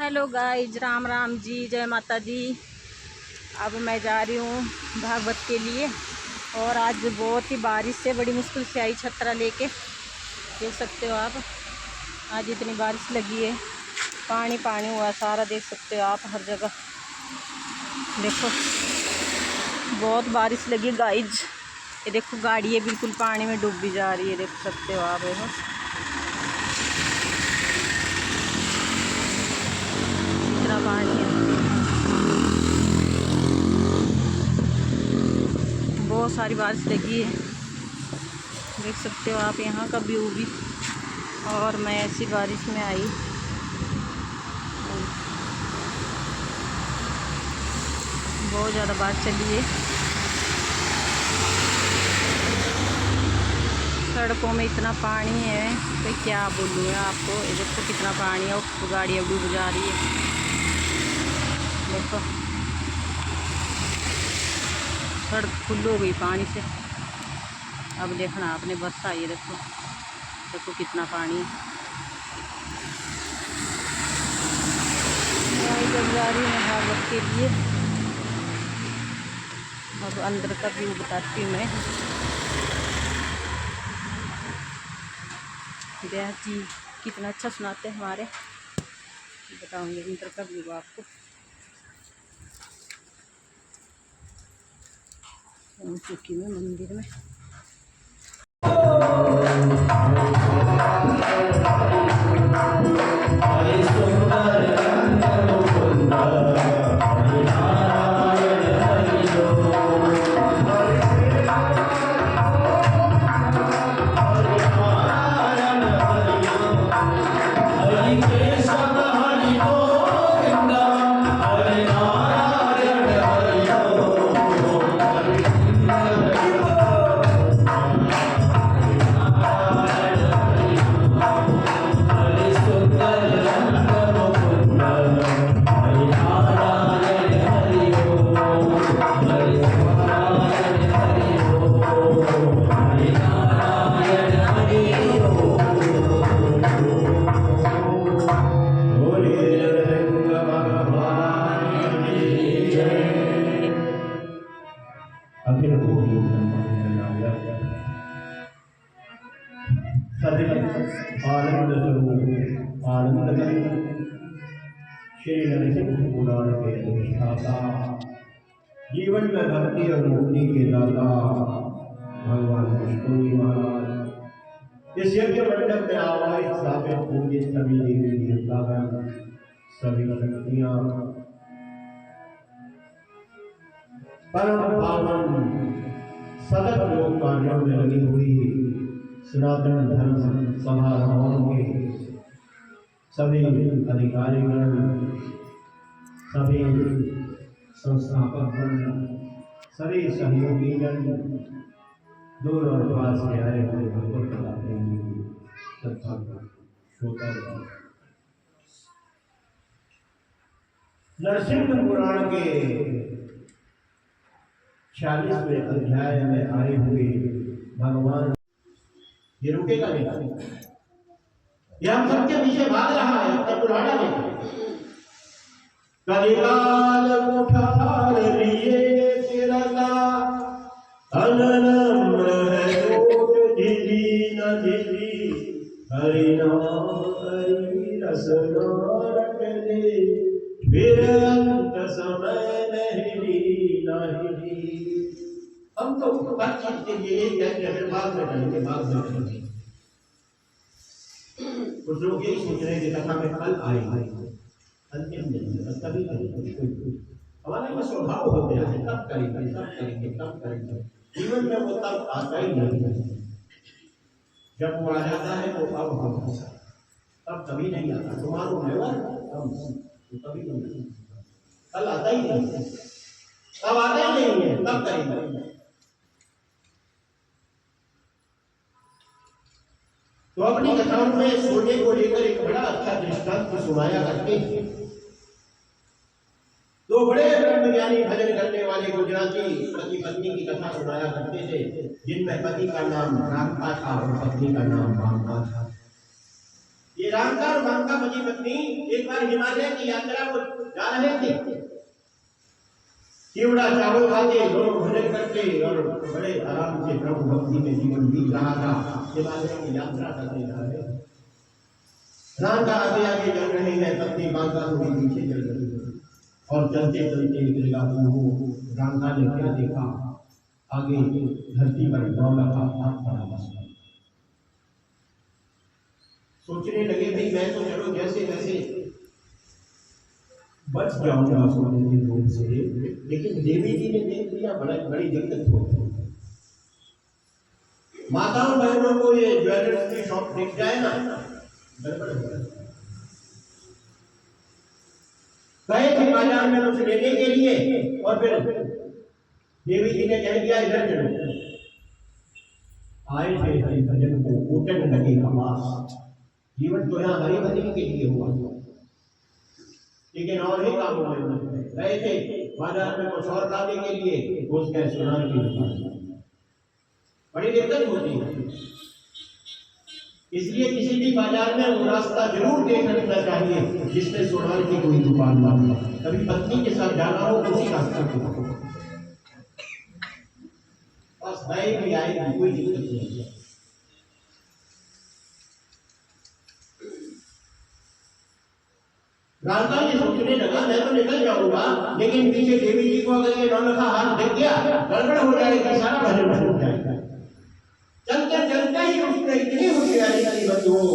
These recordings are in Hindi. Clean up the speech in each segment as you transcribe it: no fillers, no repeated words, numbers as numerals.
हेलो गाइज, राम राम जी, जय माता दी। अब मैं जा रही हूँ भागवत के लिए। और आज बहुत ही बारिश से बड़ी मुश्किल से आई छतरा लेके। देख सकते हो आप, आज इतनी बारिश लगी है, पानी पानी हुआ सारा। देख सकते हो आप हर जगह, देखो बहुत बारिश लगी गाइज। ये देखो गाड़ी है बिल्कुल पानी में डूबी जा रही है, देख सकते हो आप। देखो इतना पानी है, बहुत सारी बारिश लगी है। देख सकते हो आप यहाँ का व्यू भी। और मैं ऐसी बारिश में आई, बहुत ज़्यादा बारिश चली है। सड़कों में इतना पानी है कि क्या बोलूँ मैं आपको। ये देखो कितना पानी है, तो गाड़ी अब डूब जा रही है। देखो सड़क फुल हो गई पानी से। अब देखना आपने, बस आई है। देखो देखो कितना पानी है। जब जा रही हूँ भागवत के लिए। अब अंदर का व्यू बताती हूँ मैं। ब्याह जी कितना अच्छा सुनाते हैं हमारे, बताऊँगी अंदर का व्यू आपको। चुकी मैं मंदिर में। पुराण के अधिष्ठाता, जीवन में भक्ति और मुक्ति के दाता भगवान विष्णु जी महाराज इस यज्ञ मंडप में आवाहित स्थापित पूजित सभी देवी देवतागण, सभी शक्तियां परम पावन सदक लोक कार्यों में लगी हुई सनातन धर्म समारोहों के सभी अधिकारीगण, सभी संस्थापकगण, सभी सहयोगीगण, दूर और पास से आए हुए भगवत श्रोतागण। नरसिंह पुराण के 46वें अध्याय में आए हुए भगवान, ये रुकेगा नहीं, यह हम सबके पीछे भाग रहा है अपने पुराना में। कलिकाल कुठार लिए तिरका, अनम्र है ओट ढिली न ढिली, हरि नाम हरि रस न रटने, फिर अंत समय नहीं नहीं। हम तो हर चीज के लिए यही कहते हैं, भाग में रहेंगे, भाग में रहेंगे। कुछ लोग यही सोच रहे हैं कि कथा में कल आएंगे, अंतिम दिन तभी करेंगे। हमारे में स्वभाव हो गया है, तब करेंगे तब करेंगे तब करेंगे। जीवन में वो तब आता ही नहीं। जब वो आ जाता है तो अब हम, तब कभी नहीं आता। तुम्हारो नेवर तब कभी नहीं, कल आता ही नहीं, तब आता ही नहीं है, तब करेंगे। तो अपनी कथाओं में सोने को लेकर एक बड़ा अच्छा दृष्टांत सुनाया करते हैं। दो बड़े ब्रह्मज्ञानी भजन करने वाले गुजराती पति पत्नी की कथा सुनाया करते थे, जिनमें पति का नाम रामता था और पत्नी का नाम भागता था। ये रामका और मांका पति पत्नी एक बार हिमालय की यात्रा को जा रहे थे। चिवड़ा चावल खाते, दोनों भोजन करते और बड़े आराम से प्रभु भक्ति में जीवन बीत रहा था। हिमालय की यात्रा करते जा रहे। रामका आगे आगे चल रहे हैं, पत्नी मांका थोड़ी पीछे चल रही है। और चलते चलते एक जगह को रामका ने क्या देखा, आगे धरती पर नौलखा हाथ पड़ा बस। सोचने लगे भाई मैं तो चलो जैसे तैसे बच जाऊंगा सोने के रूप से, लेकिन देवी जी ने देख लिया बड़ी दिक्कत होती। माताओं बहनों को ये ज्वेलर्स की शॉप दिख जाए ना, गड़बड़ हो जाती है। गए थे बाजार में कुछ लेने के लिए और फिर देवी जी ने कह दिया इधर चलो। आए थे हरि भजन को कूटन लगे कमास। जीवन तो यहाँ हरि भजन के लिए हुआ, लेकिन और ही कामों में गए थे बाजार में कुछ और लाने के लिए, घुस गए सोनार की दुकान। बड़ी दिक्कत होती है। इसलिए किसी भी बाजार में वो रास्ता जरूर देख रखना चाहिए जिसमें सोनार की कोई दुकान ना हो। कभी पत्नी के साथ जाना हो उसी रास्ते को बस गए भी आएगी, कोई दिक्कत नहीं है। रामका ये सोचने लगा मैं तो निकल जाऊंगा, लेकिन पीछे देवी जी को अगर ये नौलखा हाथ दिख गया गड़बड़ हो जाएगी, सारा भजन भजन हो जाएगा। चलते चलते ही उसने इतनी होशियारी की बंधुओं,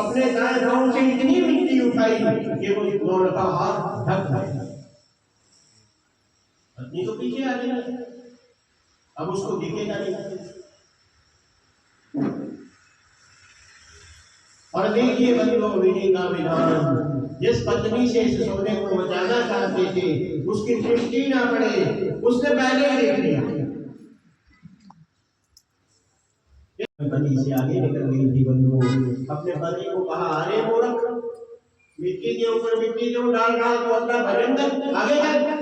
अपने दाएं पांव से इतनी मिट्टी उठाई कि वो नौलखा हाथ ढक गया। पत्नी तो पीछे आ गई, अब उसको दिखेगा नहीं। और देखिए बंधुओं विधि का विधान, जिस पत्नी से इस सोने को बचाना चाहते थे उसकी दृष्टि ना पड़े, उसने पहले ही देख लिया। पति से आगे निकल गई थी बंधुओं, अपने पति को कहा अरे मूर्ख, मिट्टी के ऊपर मिट्टी क्यों डाल रहा, तो अपना भजन कर, आगे चल।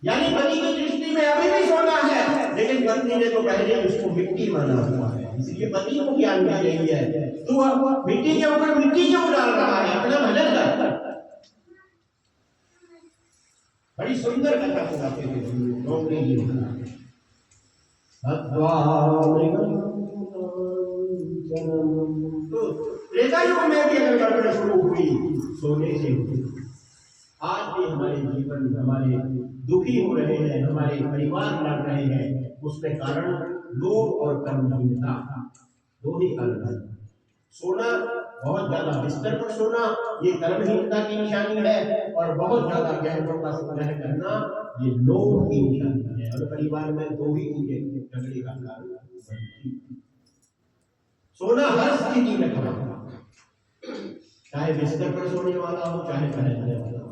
यानी पति की दृष्टि में अभी भी सोना है, लेकिन पत्नी ने तो पहले उसको मिट्टी माना हुआ है, इसलिए पति को ज्ञान दे रही है तू मिट्टी के ऊपर मिट्टी क्यों डाल रहा है, अपना भजन कर। बड़ी सुंदर कथा सुनाते थे। त्रेता युग में भी अगर गड़बड़ शुरू हुई सोने से हुई। आज भी हमारे जीवन हमारे दुखी हो रहे हैं, हमारे परिवार लड़ रहे हैं, उसके कारण लोभ और कर्महीनता, दो ही कारण है। सोना बहुत ज्यादा बिस्तर पर सोना ये कर्महीनता की निशानी है, और बहुत ज्यादा गहनों का संग्रह करना ये लोभ की निशानी है। और परिवार में दो ही चीजें झगड़े का कारण बनती। सोना हर स्थिति में खराब, चाहे बिस्तर पर सोने वाला हो चाहे टहलने वाला हो।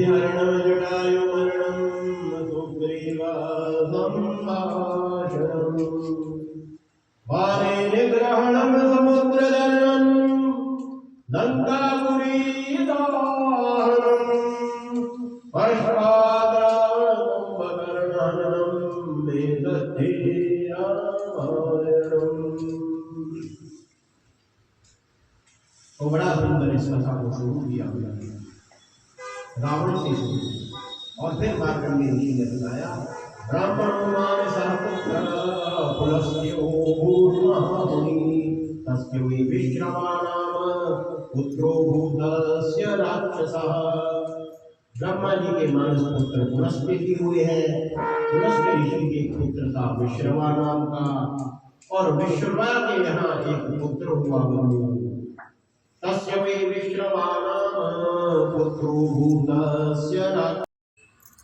हरणम जटायु मरणम संभाषणम वारे निग्रहणम समुद्र दर्शनम लंकापुरी दाहनम पश्चात् कुंभकर्णहननम वेदद्धि रामायणम। तो बड़ा सुंदर इस कथा को शुरू किया रावण से शुरू, और फिर मार्कंडेय ऋषि ने बताया ब्राह्मणो मानसः पुत्रः पुलस्त्यो भूर्महामुनिः तस्य वै विश्रवा नाम पुत्रो भूतस्य राक्षसः। ब्रह्मा जी के मानस पुत्र पुलस्त्य जी हुए हैं। पुलस्त्य ऋषि के पुत्र था विश्रवा नाम का, और विश्रवा के यहाँ एक पुत्र हुआ तस्य वै विश्रवा नाम पुत्रो भूतस्य राक्षसः।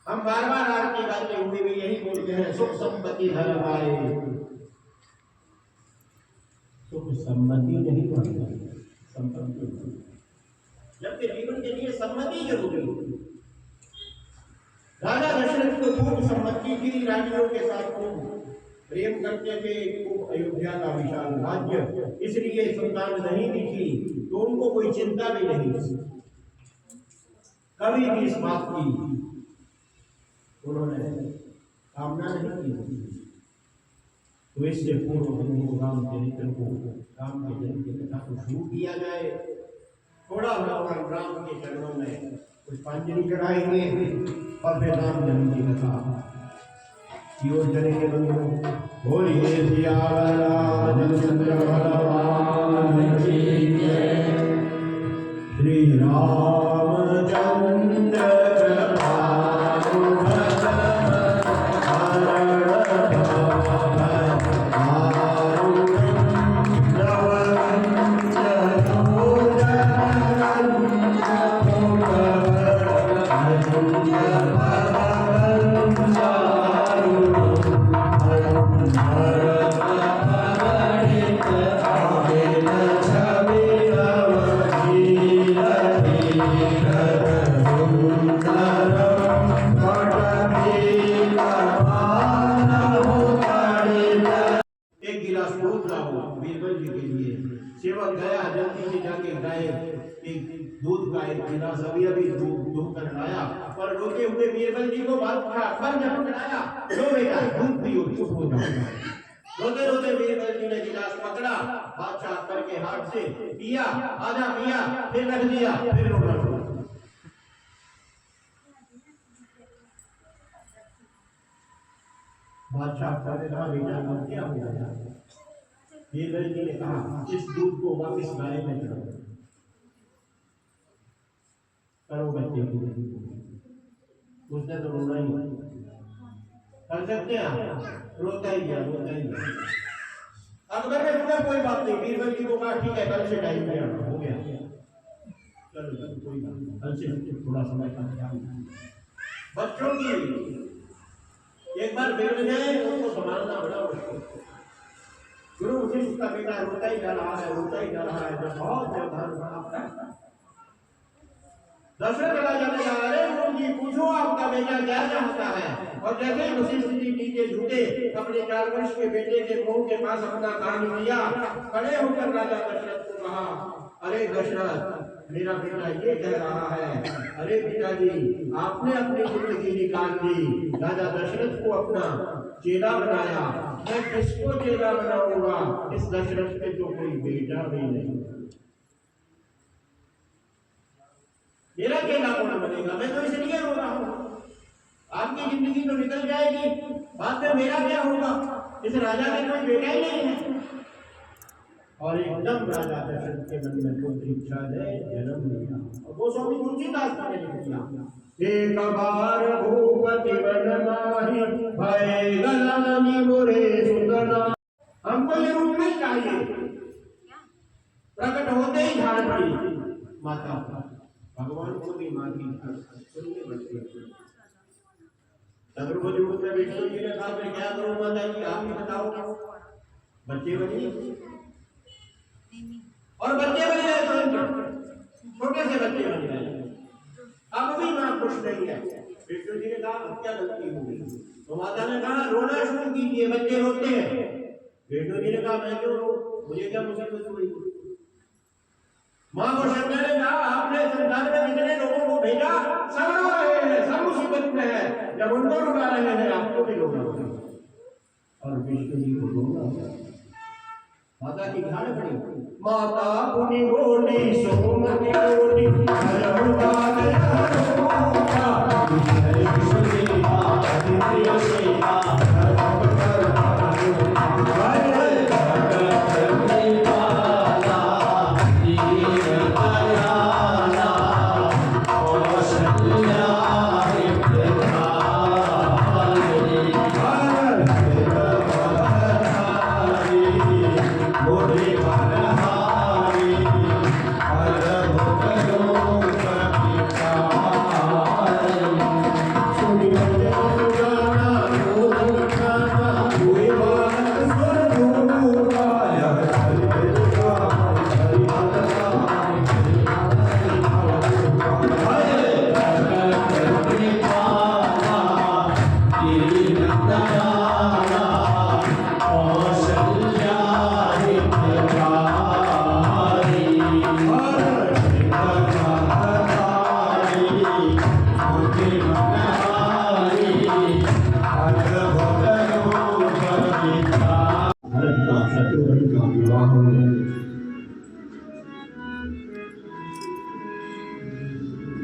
हम बार बार आपकी बातें हुए भी यही बोलते हैं सुख संपत्ति धन पाए, सुख सम्मति नहीं मांगता, संपत्ति। जबकि जीवन के लिए सम्मति जरूरी है। राजा दशरथ को खूब सम्मति थी, राज्यों के साथ खूब प्रेम करते थे, खूब अयोध्या का विशाल राज्य, इसलिए संतान नहीं भी थी तो उनको कोई चिंता भी नहीं थी कभी भी इस बात की। उन्होंने कामना नहीं की। तो इससे पूर्व हमको राम चरित्र को, राम के जन्म की कथा को शुरू किया जाए। थोड़ा भगवान राम के चरणों में पुष्पांजलि चढ़ाएंगे और फिर राम जन्म की कथा की ओर चलेंगे। बंधुओं, बोलिए सियावर रामचंद्र भगवान की जय। श्री रामचंद्र सेवक गया, जल्दी से जाके गाय एक दूध का एक गिलास अभी दूध कर लाया, पर रोते हुए बीरबल जी को बात जब पकड़ाया, लो बेटा दूध पियो, चुप हो जाओ। रोते रोते बीरबल जी ने गिलास पकड़ा, बादशाह करके हाथ से पिया, आधा पिया, फिर रख दिया, फिर रो रहा। बादशाह कहने लगा, बेटा अब क्या हो गया? बीरबल जी ने कहा, इस दूध को वापस गाय में चढ़ाओ, करो बच्चे को। उसने तो रोना ही कर सकते हैं, रोता ही गया, रोता ही गया। अकबर ने बोला कोई बात नहीं, बीरबल जी को कहा ठीक है, कल से टाइम पे आना, हो गया, चलो कोई बात नहीं, कल से थोड़ा समय का बच्चों की एक बार बिगड़ जाए उनको संभालना बड़ा मुश्किल। गुरु वशिष्ठ का बेटा रोता ही जा रहा है, रोता ही जा रहा है, जब बहुत व्यवधान दशरथ राजा ने कहा, अरे गुरु जी पूछो आपका बेटा क्या चाहता है। और जैसे ही वशिष्ठ जी नीचे झूठे अपने 4 वर्ष के बेटे के मुंह के पास अपना कान लिया, खड़े होकर राजा दशरथ को कहा, अरे दशरथ मेरा बेटा ये कह रहा है, अरे पिताजी आपने अपनी जिंदगी निकाल दी, राजा दशरथ को अपना चेला बनाया, मैं किसको चेला बनाऊंगा? इस दशरथ के तो कोई बेटा भी नहीं, मेरा चेला कौन बनेगा? मैं तो इसलिए रो रहा हूँ, आपकी जिंदगी तो निकल जाएगी, बाद में मेरा क्या होगा? इस राजा का कोई बेटा ही नहीं है। और एकदम राजा दशरथ के मन में पुत्र इच्छा ने जन्म लिया, और वो स्वामी तुलसीदास ने लिख दिया, एक बार भूपति बन माही भय गलानी मोरे सुतना। हमको ये रूप नहीं चाहिए, प्रकट होते ही झाड़ पड़ी माता, भगवान को भी माँ की सुनिए बच्चे। चतुर्भुज रूप में विष्णु जी ने कहा, मैं क्या करूं माता जी, आप ही बताओ। बच्चे बने और बच्चे बन गए, छोटे से बच्चे बन गए, अब भी मां खुश नहीं है। विष्णु जी ने कहा, अब क्या गलती हो गई? तो माता ने कहा, रोना शुरू कीजिए, बच्चे रोते हैं। विष्णु जी ने कहा, मैं क्यों रो, मुझे क्या मुसीबत हुई? मां को शंकर ने कहा, आपने संसार में जितने लोगों को भेजा सब रो रहे हैं, सब मुसीबत में है, जब उनको रुला रहे हैं आपको भी रोना होगा। और विष्णु जी को रोना, माता की ध्यान पड़ी, माता पुनि बोली सोमति बोली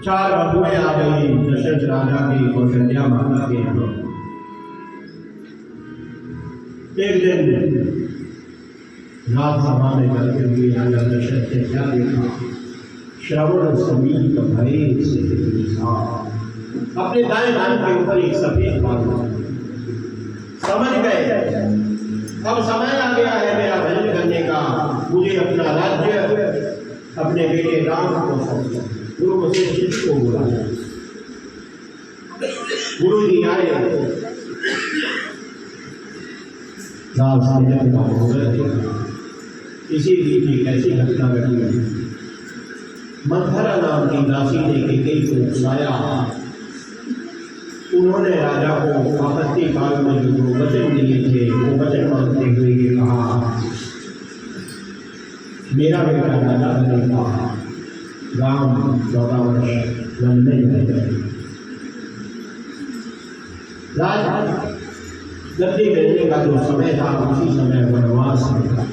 4 बधुएं आ गई दशरथ राजा की कौशल्या माता के यहाँ। एक दिन रात सभा में जाते हुए राजा दशरथ ने क्या देखा, श्रवण समीप भय से अपने दाएं कान के ऊपर एक सफेद बाल समझ गए अब समय आ गया है मेरा भजन करने का, मुझे अपना राज्य अपने बेटे राम को सौंपना। गुरु वशिष्ठ को बुलाया, गुरु जी आए, इसी रीति कैसी घटना घटी। मंथरा नाम की दासी ने केकई को बुलाया, उन्होंने राजा को आपत्ति काल में जो वचन दिए थे वो वचन मानते हुए ये कहा, मेरा बेटा राजा बनेगा, राम 14 वर्ष वन में रहेगा, राज गद्दी मिलने का जो समय था उसी समय वनवास में था।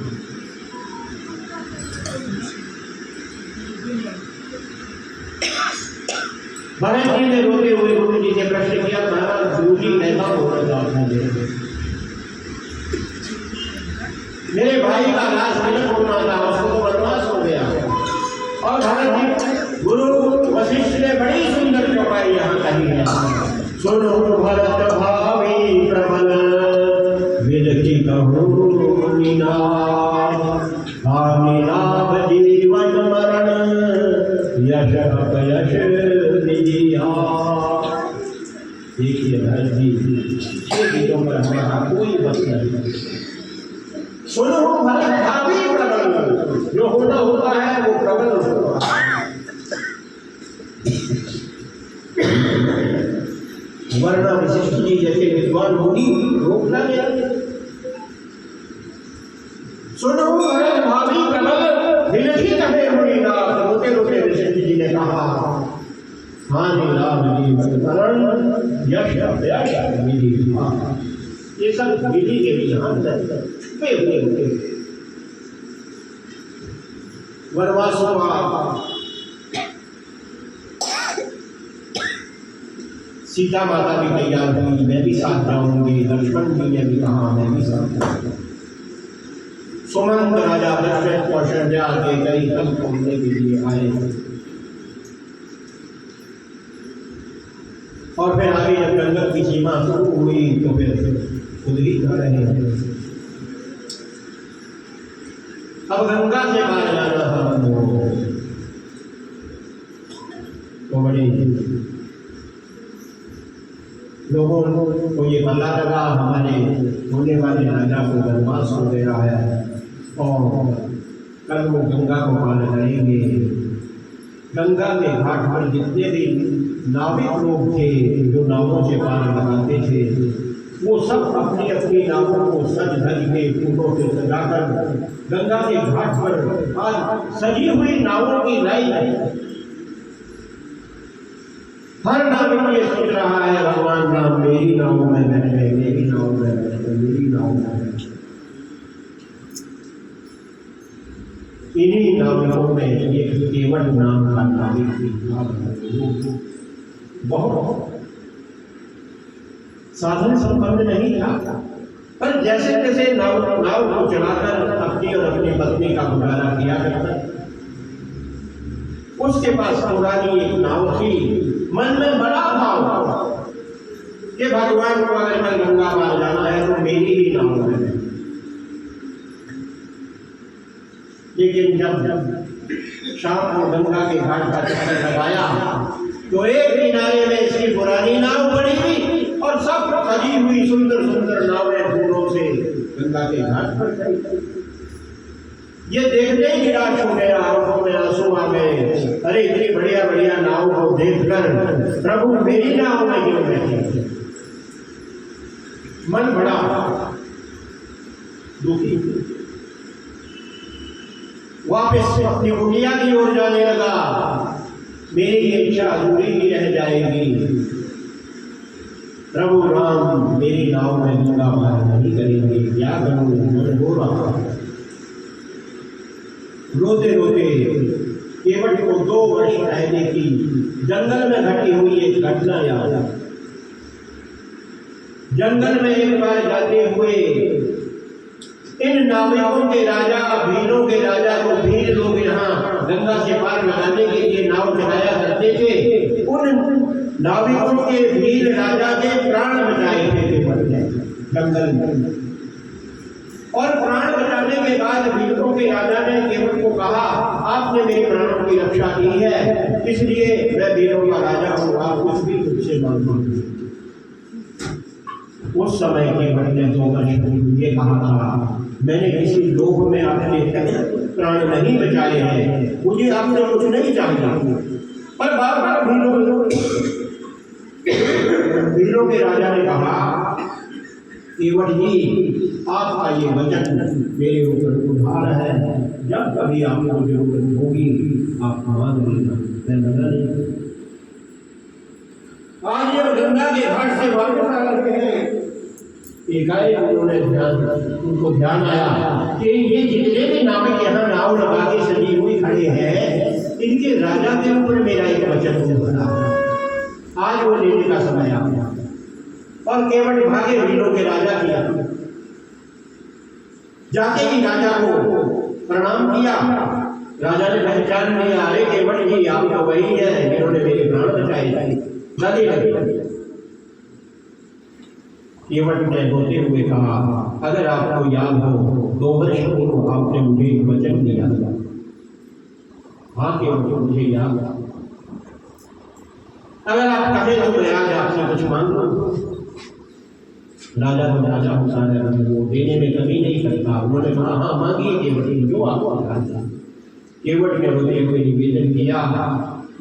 भरत जी ने रोते हुए गुरु जी से प्रश्न किया, महाराज गुरु जी ऐसा होना चाहते हैं, मेरे भाई का लाश मिलन होना था, उसको तो वनवास हो गया। और भरत जी गुरु वशिष्ठ ने बड़ी सुंदर चौपाई यहाँ कही है, सुनो भरत भावी प्रबल वेद की कहो मीना जीवन मरण यश अपयश देखिए भरत जी, ये गीतों पर हमारा कोई बस नहीं। सुनो भरत भावी प्रबल, जो होना होता है वो प्रबल होता है, वरना वशिष्ठ जी जैसे विद्वान मुनि रोकना नहीं। सुनो भरत भावी प्रबल दिलही कहे मुनिनाथ, रोते रोते वशिष्ठ जी ने कहा, हाँ लाभ जीवन यश अपयश विधि, ये सब विधि के विधान पे हुए वनवास हुआ। सीता माता भी तैयार हुई, मैं भी साथ जाऊंगी, लक्ष्मण जी ने भी कहा मैं भी साथ जाऊंगा। सुमंत राजा दशरथ कौशल्या के कई कल घूमने के लिए आए, और फिर आगे जब गंगा की सीमा शुरू हुई तो फिर खुद ही जा रहे हैं। अब गंगा से पार जाना था तो बड़ी लोगों को ये पता लगा हमारे होने वाले राजा को वनवास हो गया है और कल वो गंगा को पार करेंगे। गंगा के घाट पर जितने भी नाविक लोग थे जो नावों से पार लगाते थे, वो सब अपनी अपनी नावों को सज धज के फूलों से सजाकर गंगा के घाट पर आज सजी हुई नावों की लाइन। हर नाविक ये सोच रहा है भगवान राम मेरी नाव में बैठे, मेरी नाव में बैठे, मेरी नाव में बैठे। इन्हीं नाविकों में एक केवट नाम का नाविक बहुत साधन संपन्न नहीं था, पर जैसे जैसे नाव को चलाकर अपनी और अपनी पत्नी का गुजारा किया करता। उसके पास पुरानी एक नाव थी, मन में बड़ा भाव कि भगवान को अगर मैं गंगा पार जाना है तो मेरी ही नाव है। लेकिन जब शाम को गंगा के घाट का चक्कर लगाया तो एक किनारे में इसकी पुरानी नाव पड़ी हुई और सब सजी हुई सुंदर सुंदर नावें फूलों से गंगा के घाट पर खड़ी। ये देखते ही निराश हो गया, आंखों में आंसू आ गए। अरे इतनी बढ़िया बढ़िया नाव को देखकर प्रभु मेरी नाव में क्यों बैठे। मन बड़ा दुखी, वापस अपनी कुटिया की ओर जाने लगा। मेरी इच्छा अधूरी ही रह जाएगी, प्रभु राम मेरी नाव में गंगा पार नहीं करेंगे, क्या करूं। रो रहा, रोते रोते केवट को 2 वर्ष पहले की जंगल में घटी हुई एक घटना याद है। जंगल में एक बार जाते हुए इन नाविकों के राजा, भीलों के राजा को भील लोग यहाँ गंगा से पार लगाने के लिए नाव चलाया करते थे। उन नाविकों के भील राजा के प्राण बचाए थे जंगल में, और प्राण बचाने के बाद भीलों के राजा ने केवट को कहा, आपने मेरे प्राणों की रक्षा की है, इसलिए मैं भीलों का राजा हूँ, आप कुछ भी मुझसे मांगो। उस समय केवट ने 2 वर्ष ये कहा था, मैंने किसी लोभ में अपने प्राण नहीं बचाए हैं, मुझे आपसे कुछ नहीं चाहिए। पर बार बार भीलों के राजा ने कहा, केवट जी आपका ये वचन मेरे ऊपर उधार है, जब कभी आपको जरूरत होगी आप मांग लेना, मैं मना नहीं। आज जब गंगा के घाट से वापस आ रहे हैं, उनको ध्यान आया कि ये जितने भी नाविक यहाँ नाव लगा के सजी हुई खड़े हैं, इनके राजा के ऊपर मेरा एक वचन बना, आज वो लेने का समय आ गया। और केवट भागे भीलों के राजा किया, जाके ही राजा को प्रणाम किया। राजा ने पहचान लिया, अरे केवट जी आप तो वही है जिन्होंने मेरे प्राण बचाए। गले लगे। केवट ने रोते हुए कहा, अगर आपको याद हो 2 वर्ष पूर्व आपने मुझे एक वचन दिया था। हाँ केवट मुझे याद है, अगर आप कहें तो मैं आज आपसे कुछ मांग लूं। राजा तो राजा हुसैन है, वो देने में कमी नहीं करता। उन्होंने कहा, हाँ मांगिए केवट जी, जो आपको चाहता। केवट ने रोते हुए निवेदन किया,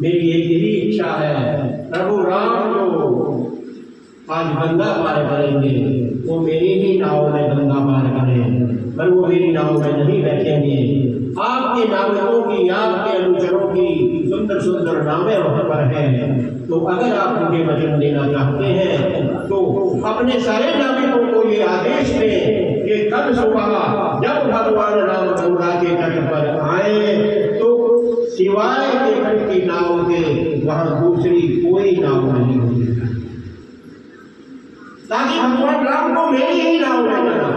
मेरी एक ही इच्छा है, प्रभु राम जो आज गंगा पार करेंगे वो मेरी ही नाव में गंगा पार करें, पर वो मेरी नाव में नहीं बैठेंगे। आपके नाविकों की, आपके अनुचरों की सुंदर सुंदर नावें वहाँ पर हैं, तो अगर आप मुझे वचन देना चाहते हैं तो अपने सारे नाविकों को ये आदेश दें कि कल सुबह जब भगवान राम गंगा के तट पर आए तो सिवाय केवट की नाव के वहाँ दूसरी कोई नाव नहीं होगी, ताकि भगवान राम को मेरी ही नाव में जाना,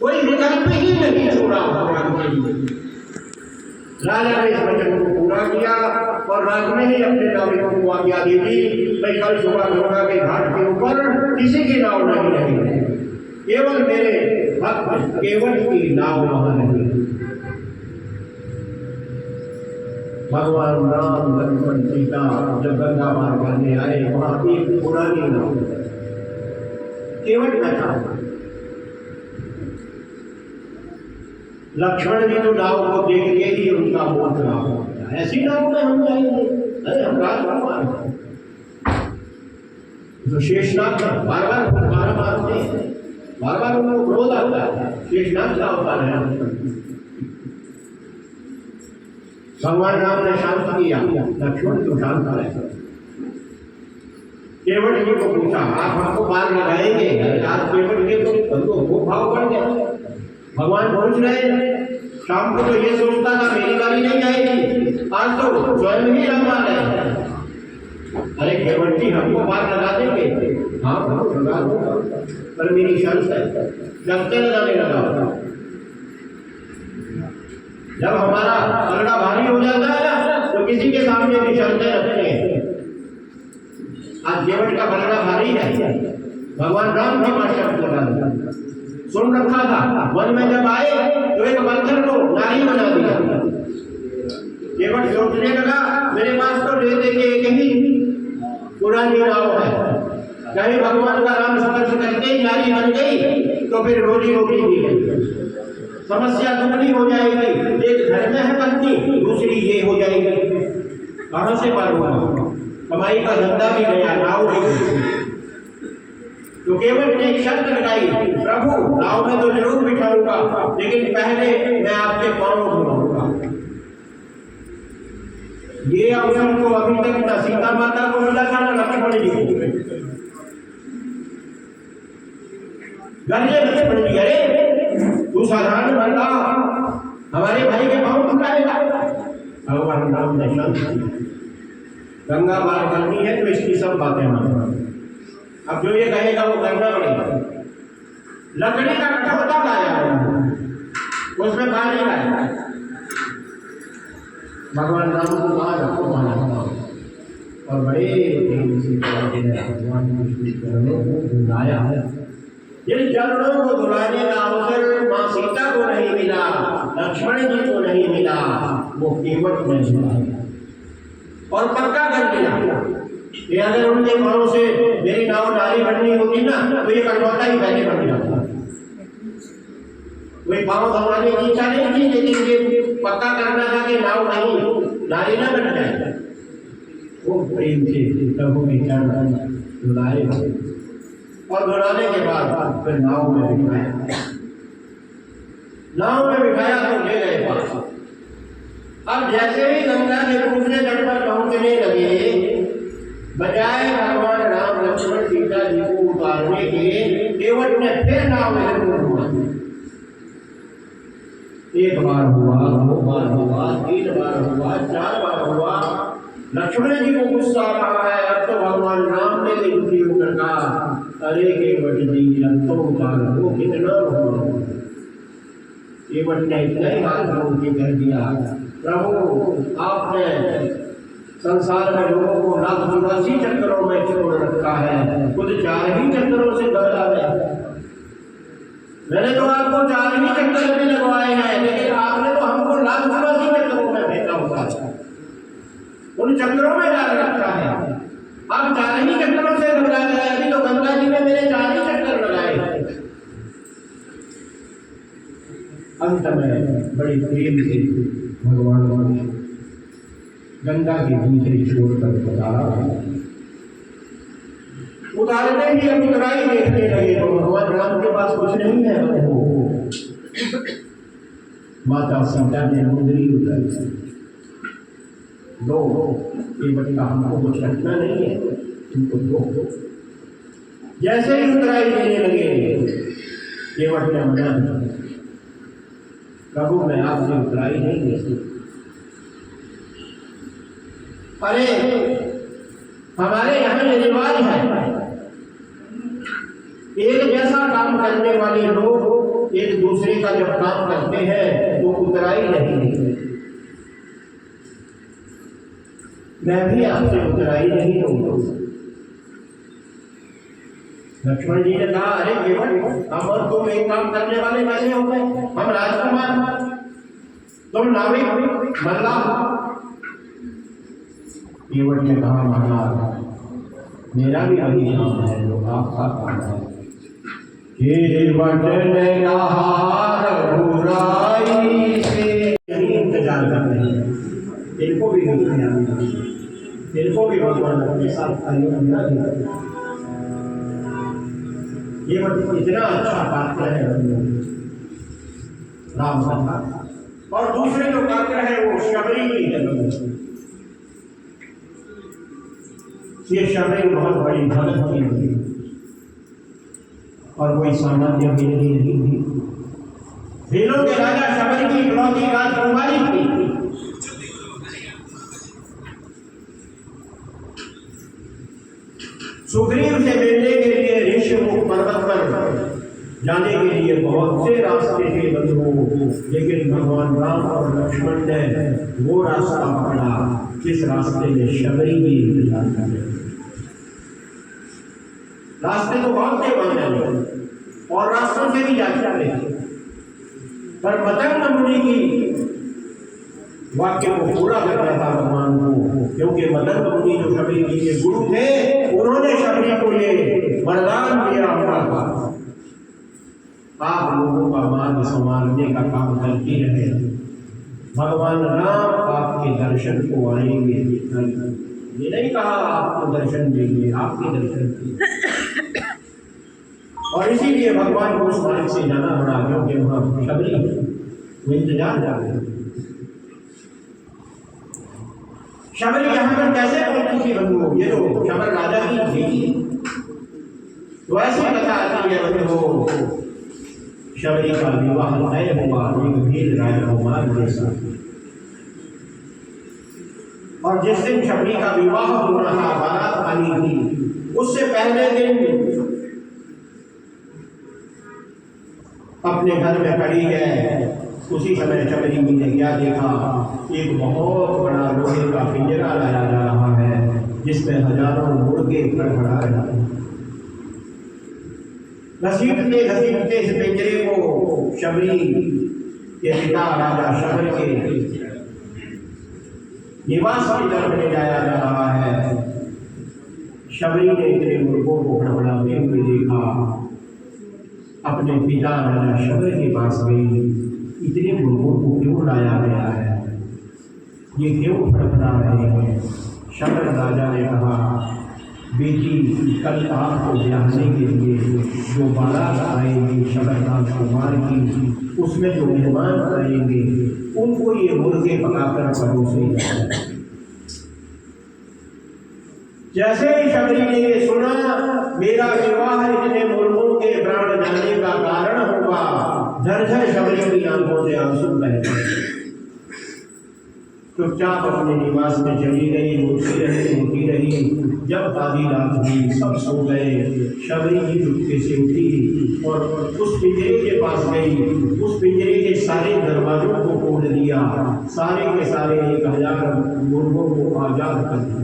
कोई विकल्प ही नहीं छोड़ा भगवान के लिए। राजा ने इस वचन को पूरा किया और रात में ही अपने नाविकों को आज्ञा दी थी, मैं कल सुबह गंगा के घाट के ऊपर किसी की नाव नहीं रहेगी, केवल मेरे भक्त केवट की नाव वहां रहेगी। भगवान राम, लक्ष्मण, सीता जब गंगा पार करने आए, वहां एक पुरानी नाव केवट का था। लक्ष्मण जी तो नाव को देख के ही उनका मोह खराब हो गया, ऐसी नाव में हम जाएंगे, अरे हम राजकुमार जो शेषनाग बार बार मारते हैं, बार बार उनको क्रोध आता है, शेषनाग का अवतार है। भगवान राम ने शांत किया, लक्ष्मण को शांत कराया। केवट जी को पूछा, आप हमको पार लगाएंगे? आज केवट के तो वो भाव बढ़ गया। भगवान पहुंच रहे, शाम को तो ये सोचता था मेरी बारी नहीं आएगी, आज तो स्वयं ही राम आ रहे। अरे केवट जी हमको पार लगा देंगे? हाँ लगा दूंगा, पर मेरी शर्त है, शर्तें लगाने लगा। जब हमारा पलड़ा भारी हो जाता है ना, तो किसी के सामने भी शर्तें रखते हैं। आज केवट का पलड़ा भारी है, भगवान राम के पास शर्त लगा दिया। सुन रखा था, वन में जब आए तो एक पत्थर को नारी बना दिया। केवट सोचने लगा, मेरे पास तो ले दे के एक ही पुरानी नाव है, कहीं भगवान का राम स्पर्श करके ही नारी बन गई तो फिर रोजी रोटी भी गई, समस्या दुगनी हो जाएगी। एक घर में है पत्नी, दूसरी ये हो जाएगी, कहां से पार होगा? कमाई का धंधा भी गया, नाव भी गई। तो केवट ने एक शर्त लगाई, प्रभु नाव में तो जरूर बिठाऊंगा, लेकिन पहले मैं आपके पांव धोऊंगा। ये अवसर तो अभी तक न सीता माता को मिला था न लक्ष्मण जी को। गले लक्ष्मण जी, अरे तू साधारण बंदा हमारे भाई के पांव धुलाएगा? भगवान राम ने शांति, गंगा पार करनी है तो इसकी सब बातें मानो। अब जो ये कहेगा वो करना पड़ेगा। लकड़ी का कठौता लाया उसमें पानी लाया, भगवान राम को वहां रखो माना और बड़े भगवान को लाया है। जिन चरणों को धुलाने का अवसर माँ सीता को नहीं मिला, लक्ष्मण जी को नहीं मिला, वो केवट में मिला और पक्का कर दिया कि अगर उनके पाँव से मेरी नाव नाली बननी होती ना तो ये कटौता ही पहले बन जाता। कोई पाँव धोने की इच्छा नहीं थी, लेकिन ये पक्का करना था कि नाव नहीं नाली ना बन जाए। वो प्रेम से प्रभु के चरण धुलाए और धुलाने के बाद फिर नाव में बिठाया। नाव में बिठाया तो ले गए पास। अब जैसे ही गंगा के दूसरे तट पर पहुंचने लगे, बजाय भगवान राम लक्ष्मण सीता जी को उतारने के, केवट ने फिर नाव में हुआ। एक बार हुआ, दो बार हुआ, तीन बार हुआ, चार बार हुआ। लक्ष्मण जी को गुस्सा आ रहा है। अब तो भगवान राम ने भी दुखी होकर कहा, अरे केवट जी अब तो उतारो, कितना हुआ। केवट ने इतना ही हाथ जोड़ के कह दिया, प्रभु आपने संसार में लोगों को लाख 84 चक्करों में छोड़ रखा है, खुद 4 ही चक्करों से बदला है। मैंने तो आपको 4 ही चक्कर में लगवाए हैं, लेकिन आपने तो हमको लाख 84 चक्करों में भेजा होता है, उन चक्करों में डाल रखा है। अब 4 ही चक्करों से घबरा गया। अभी तो गंगा जी ने मेरे 4 ही चक्कर लगाए। अंत में बड़ी प्रेम से भगवान गंगा के दूसरे छोर पर उतारने ही अब उतराई देखने लगे तो भगवान राम के पास कुछ नहीं है। माता सीता ने मुंदरी उतारी, दो ये बच्चा हमको कुछ रखना नहीं है, तुमको दो। जैसे ही उतराई देने लगे केवट ने मना, प्रभु मैं आपसे उतराई नहीं दे सकता। अरे हमारे यहाँ ये रिवाज है, एक जैसा काम करने वाले लोग एक दूसरे का जब काम करते हैं तो उतराई नहीं देते। मैं भी आपसे उतराई नहीं दूंगा। लक्ष्मण जी ने कहा, अरे केवट हम और तुम एक काम करने वाले कैसे हो गए? हम राजकुमार, तुम नाविक मल्लाह। केवट ने कहा, महाराज मेरा भी वही काम है जो आपका काम है। केवट ने कहा रघुराई से इंतजार कर रहे हैं, इनको भी इनको भी भगवान अपने साथ अयोध्या दिया। ये इतना अच्छा पात्र है राम का। और दूसरे जो पात्र है वो शबरी की है। ये शबरी बहुत बड़ी भगत की हुई और कोई सामान्य बेटी नहीं थी। भेलों के राजा शबरी की इकलौती राजकुमारी थी। सुग्रीव से मिलने के लिए ऋषिमुख पर्वत पर जाने के लिए बहुत से रास्ते थे बंधुओं, लेकिन भगवान राम और लक्ष्मण ने वो रास्ता पकड़ा जिस रास्ते में शबरी भी इंतजार कर रहे। रास्ते तो बहुत थे बन और रास्तों से भी जा रहे थे, पर मतंग मुनि की वाक्य को पूरा करना था भगवान को, क्योंकि मतंग मुनि जो शबरी जी के गुरु थे उन्होंने शबरी को ये वरदान दिया था, आप लोगों का मार्ग संवारने का काम करते रहे। भगवान राम आपके दर्शन को आएंगे। ये नहीं कहा आपको दर्शन देंगे, आपके दर्शन देंगे। और इसीलिए भगवान को उस मार्ग से जाना पड़ा, क्योंकि वहाँ शबरी वो इंतजार कर रहे हैं। शबरी यहाँ पर कैसे पहुंची थी बंधुओं? ये तो शबर राजा की थी, तो ऐसी कथा आती है बंधुओं। शबरी का विवाह तय हुआ एक भील राजकुमार के साथ। और जिस दिन शबरी का विवाह हो रहा, बारात वाली थी, उससे पहले दिन अपने घर में खड़ी है। उसी समय शबरी जी ने क्या देखा, एक बहुत बड़ा लोहे का पिंजरा लाया जा रहा है जिसमें हजारों मुर्गे फड़फड़ा रहे हैं। घसीटते घसीटते इस पिंजरे को शबरी के पिता राजा शबर के निवास की तरफ ले जाया जा रहा है। शबरी ने इतने मुर्गों को फड़फड़ाते हुए देखा, अपने पिता राजा शबर के पास गई, इतने मुर्गों को क्यों लाया गया है, ये क्यों फड़फड़ा रहे हैं? शबर राजा ने कहा, बेटी, कल आपको ब्याहने के लिए जो बारात आएगी शबर राजकुमार की, उसमें जो मेहमान आएंगे उनको ये मुर्गे पकाकर परोसे जाएंगे। जैसे ही शबरी ने ये सुना, मेरा विवाह इतने मुर्गों के प्राण जाने का कारण होगा, झरझर शबरी की आंखों से आंसू बह गए। चुपचाप अपने निवास में चली गई, रोती रही। जब आधी रात हुई, सब सो गए, शबरी जी चुपके से उठी और उस पिंजरे के पास गई। उस पिंजरे के सारे दरवाजों को खोल दिया, सारे के सारे 1000 मुर्गों को आजाद कर दिया।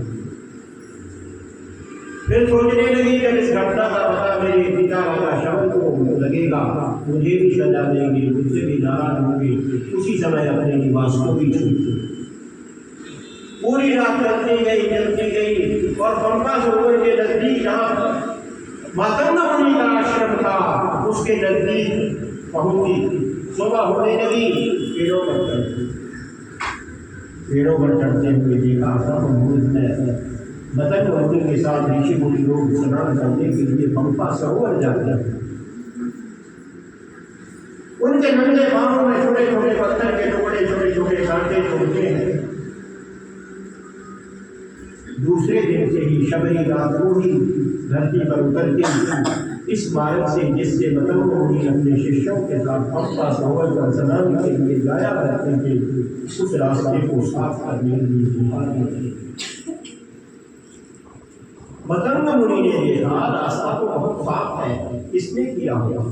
फिर सोचने लगी, जब इस घटना का पता मेरे पिता राजा शबर को लगेगा, मुझे भी सजा देंगे, मुझसे भी नाराज होंगे, उसी समय अपने निवास को भी छोड़। पूरी रात चलती गई और पंपा सरोवर के नजदीक जहाँ मातंग मुनि का आश्रम था, उसके नजदीक पहुंची। सुबह होने लगी, पेड़ों पर चढ़ते हुए देखा, सब मुझ में मतंग मुनि के साथ ऋषि मुनि लोग स्नान करने के लिए पंपा सरोवर जाते हैं। उनके नंगे पांवों में छोटे छोटे पत्थर के टुकड़े, छोटे छोटे कांटे छोड़ते हैं। दूसरे दिन से ही शबरी रात को ही धरती पर उतरती इस मार्ग से, जिससे मतंग मुनि अपने शिष्यों के साथ पंपा सरोवर पर स्नान के लिए जाया करते थे, उस रास्ते को साफ करने के लिए मतंग मुनि ने देखा रास्ता तो बहुत साफ है, इसने किया होगा,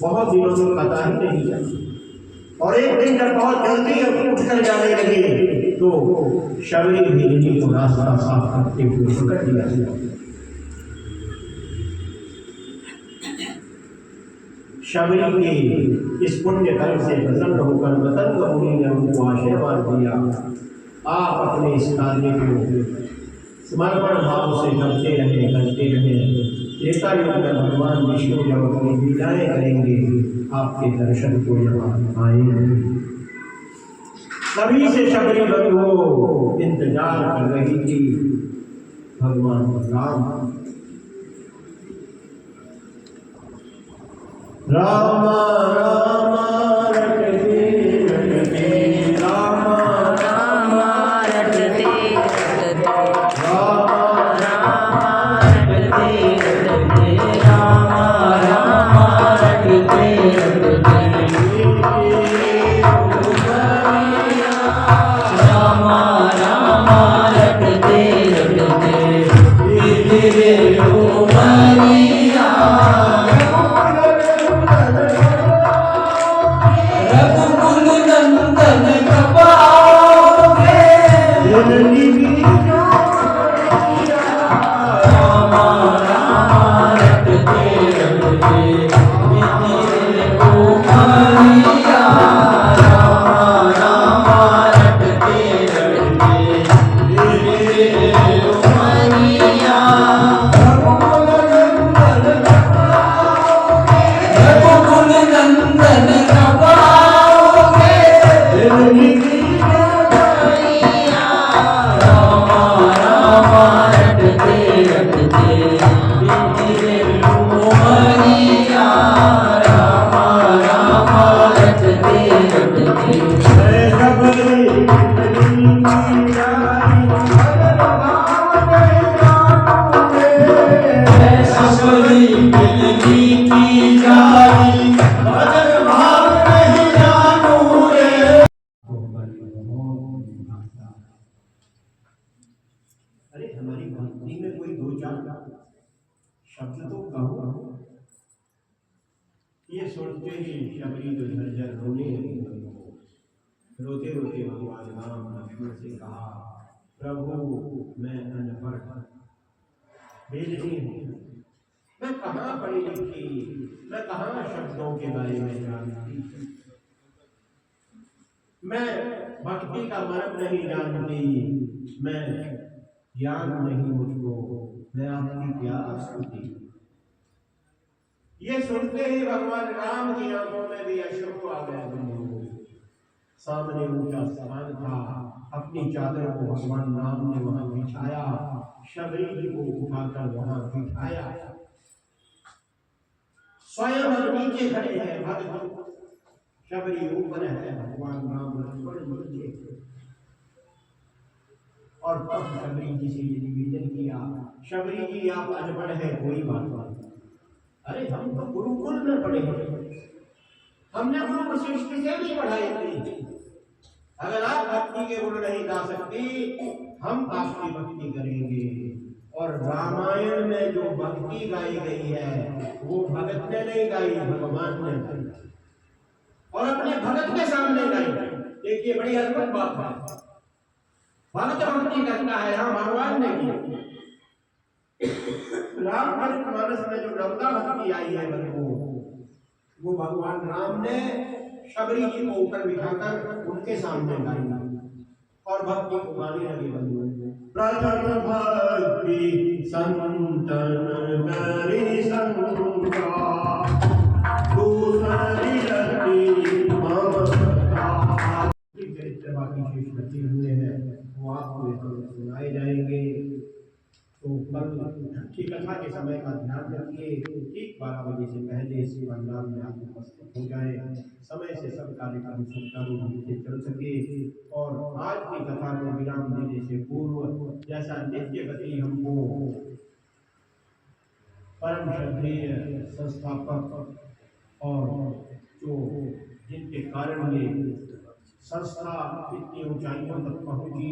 बहुत दिनों से पता ही नहीं। और एक दिन जब बहुत जल्दी उठ कर जाने लगे तो शबरी भी को रास्ता साफ करते हुए पकड़ लिया। शबरी के इस पुण्य कर्म से प्रसन्न होकर मतंग मुनि ने उनको आशीर्वाद दिया, आप अपने इस कार्य को समर्पण भाव से करते रहे। ऐसा युग में भगवान विष्णु जब अपनी लीलाएं करेंगे, आपके दर्शन को यहाँ आएंगे। तभी से शबरी बंधु इंतजार कर रही थी भगवान राम। राम राम रटते रटते, राम राम रटते रटते, राम राम रटते रटते, राम राम रटते रटते, राम राम रटते रटते, तेरे ओ मरिया ये सुनते ही शबरी तो झरझर रोने लगी। रोते रोते भगवान राम लक्ष्मण से कहा, प्रभु मैं अनपढ़ बेलनी हूँ, मैं कहाँ पढ़ी लिखी, मैं कहाँ शब्दों के बारे में जानती, मैं भक्ति का मर्म नहीं जानती, मैं ज्ञान नहीं मुझको, मैं आपकी क्या स्तुति। ये सुनते ही भगवान राम की आंखों में भी अश्रु आ गए। सामने ऊंचा स्थान था, अपनी चादर को भगवान राम ने वहां बिछाया, शबरी जी को उठाकर वहां बिठाया। स्वयं नीचे खड़े हैं भक्त, शबरी ऊपर है, भगवान राम लक्ष्मण नीचे। और तब शबरी जी से ये निवेदन किया, शबरी जी आप अनपढ़ है कोई बात नहीं, अरे हम तो गुरुकुल में पढ़े हैं, हमने गुरु वशिष्ठ से भी पढ़ाई की। अगर आप भक्ति के गुण नहीं गा सकती, हम आपकी भक्ति करेंगे। और रामायण में जो भक्ति गाई गई है वो भगत ने नहीं गाई, भगवान ने गाई और अपने भगत के सामने गाई। देखिए बड़ी अद्भुत बात है, भगत भक्ति करता है, यहाँ भगवान ने की। रामचरितमानस में जो नवदा भक्ति आई है वो भगवान राम ने शबरी जी को ऊपर बिठाकर उनके सामने गाई और भक्ति को गाने लगे। प्रथम भक्ति संतन करी संगा, दूसरी रति ममता। चरित्र बाकी शेष बचे हुए हैं वो आपको सुनाए जाएंगे। तो कल छठी कथा के समय का ध्यान रखिए, ठीक 12 बजे से पहले इस पंडाल में आप उपस्थित हो जाए, समय से सब कार्यक्रम सुचारू रूप से चल सके। और आज की कथा को विराम देने से पूर्व जैसा नित्य गति हमको परम श्रद्धेय संस्थापक और जो जिनके कारण ये संस्था इतनी ऊंचाइयों तक पहुंची,